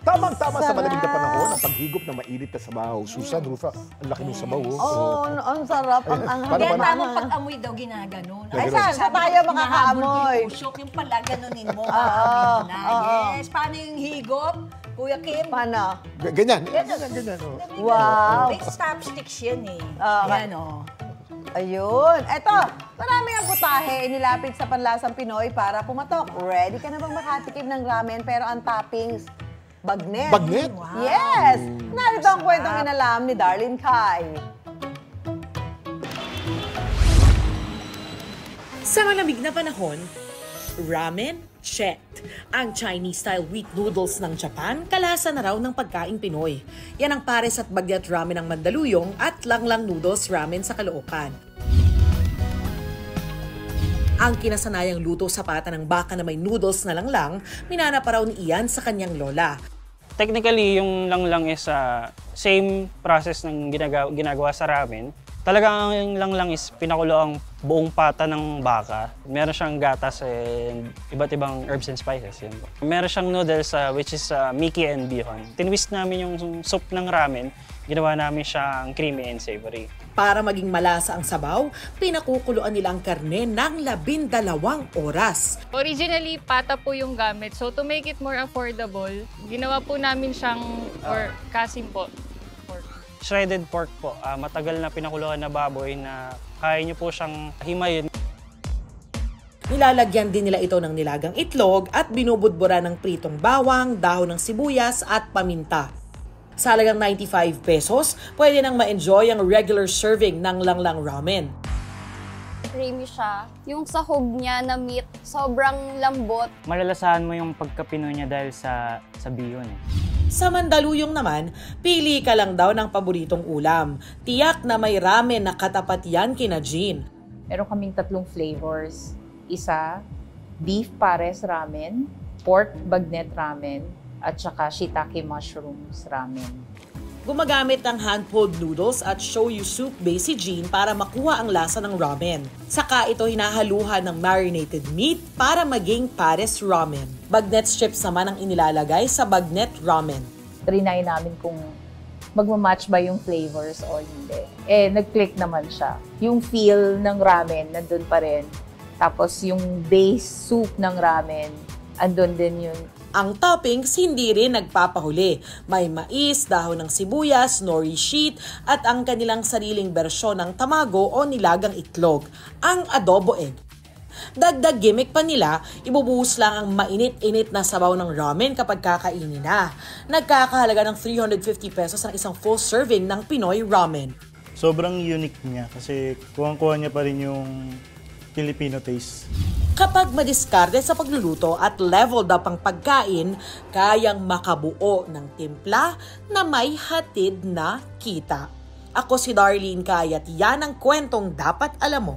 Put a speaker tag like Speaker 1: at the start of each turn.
Speaker 1: Tamang-tama sa malamig na panahon, ang paghigop na mainit na sabaw. Susan, Rufa, ang laki ng sabaw.
Speaker 2: Oo, ang sarap.
Speaker 3: Kaya tamang pag-amoy daw ginaganon.
Speaker 2: Ay, saan tayo makakaamoy?
Speaker 3: Yung pala, ganunin mo, makaamoy na. Yes, paano yung higop? Kuya Kim?
Speaker 2: Paano?
Speaker 1: Ganyan.
Speaker 2: Wow.
Speaker 3: May chopsticks yan eh. Yan o.
Speaker 2: Ayun. Eto, marami ang putahe inilapit sa panlasang Pinoy para pumatok. Ready ka na bang makatikim ng ramen pero ang toppings, bagnet?
Speaker 1: Bagnet?
Speaker 3: Wow.
Speaker 2: Yes! Narito ang kwentong inalam ni Darlene Kai.
Speaker 4: Sa malamig na panahon, ramen, check. Ang Chinese-style wheat noodles ng Japan, kalasa na raw ng pagkaing Pinoy. Yan ang pares at bagnet ramen ng Mandaluyong at langlang noodles ramen sa Caloocan. Ang kinasanayang luto sa pata ng baka na may noodles na langlang, minana pa raw ni Ian sa kanyang lola.
Speaker 5: Technically, yung langlang is same process ng ginagawa sa ramen. Talagang ang langlang is pinakulo ang buong pata ng baka. Meron siyang gatas and iba't ibang herbs and spices. Yun po. Meron siyang noodles which is Mickey and bihon. Tinwist namin yung soup ng ramen, ginawa namin siyang creamy and savory.
Speaker 4: Para maging malasa ang sabaw, pinakukuluan nila ang karne ng 12 oras.
Speaker 6: Originally, pata po yung gamit. So to make it more affordable, ginawa po namin siyang, or kasim po.
Speaker 5: Shredded pork po. Matagal na pinakuluan na baboy na kaya nyo po siyang himayin.
Speaker 4: Nilalagyan din nila ito ng nilagang itlog at binubudbura ng pritong bawang, dahon ng sibuyas at paminta. Sa halagang 95 pesos, pwede nang ma-enjoy ang regular serving ng langlang ramen.
Speaker 7: Creamy siya. Yung sahog niya na meat, sobrang lambot.
Speaker 8: Malalasahan mo yung pagkapinoy niya dahil sa bihon eh.
Speaker 4: Sa Mandaluyong naman, pili ka lang daw ng paboritong ulam. Tiyak na may ramen na katapat yan kina Jean.
Speaker 9: Meron kaming 3 flavors. Isa, beef pares ramen, pork bagnet ramen, at saka shiitake mushrooms ramen.
Speaker 4: Gumagamit ng hand-pulled noodles at shoyu soup base si Jean para makuha ang lasa ng ramen. Saka ito hinahaluhan ng marinated meat para maging pares ramen. Bagnet strips naman ang inilalagay sa bagnet ramen.
Speaker 9: Trinay namin kung magmamatch ba yung flavors o hindi. Nag-click naman siya. Yung feel ng ramen, nandun pa rin. Tapos yung base soup ng ramen, andun din yun.
Speaker 4: Ang toppings hindi rin nagpapahuli. May mais, dahon ng sibuyas, nori sheet, at ang kanilang sariling bersyon ng tamago o nilagang itlog, ang adobo egg. Dagdag gimmick pa nila, ibubuhos lang ang mainit-init na sabaw ng ramen kapag kakainin na. Nagkakahalaga ng 350 pesos ang isang full serving ng Pinoy ramen.
Speaker 10: Sobrang unique niya kasi kuwang-kuha niya pa rin yung Filipino taste.
Speaker 4: Kapag madiskarte sa pagluluto at leveled up ang pagkain, kayang makabuo ng timpla na may hatid na kita. Ako si Darlene Kai at yan ang kwentong dapat alam mo.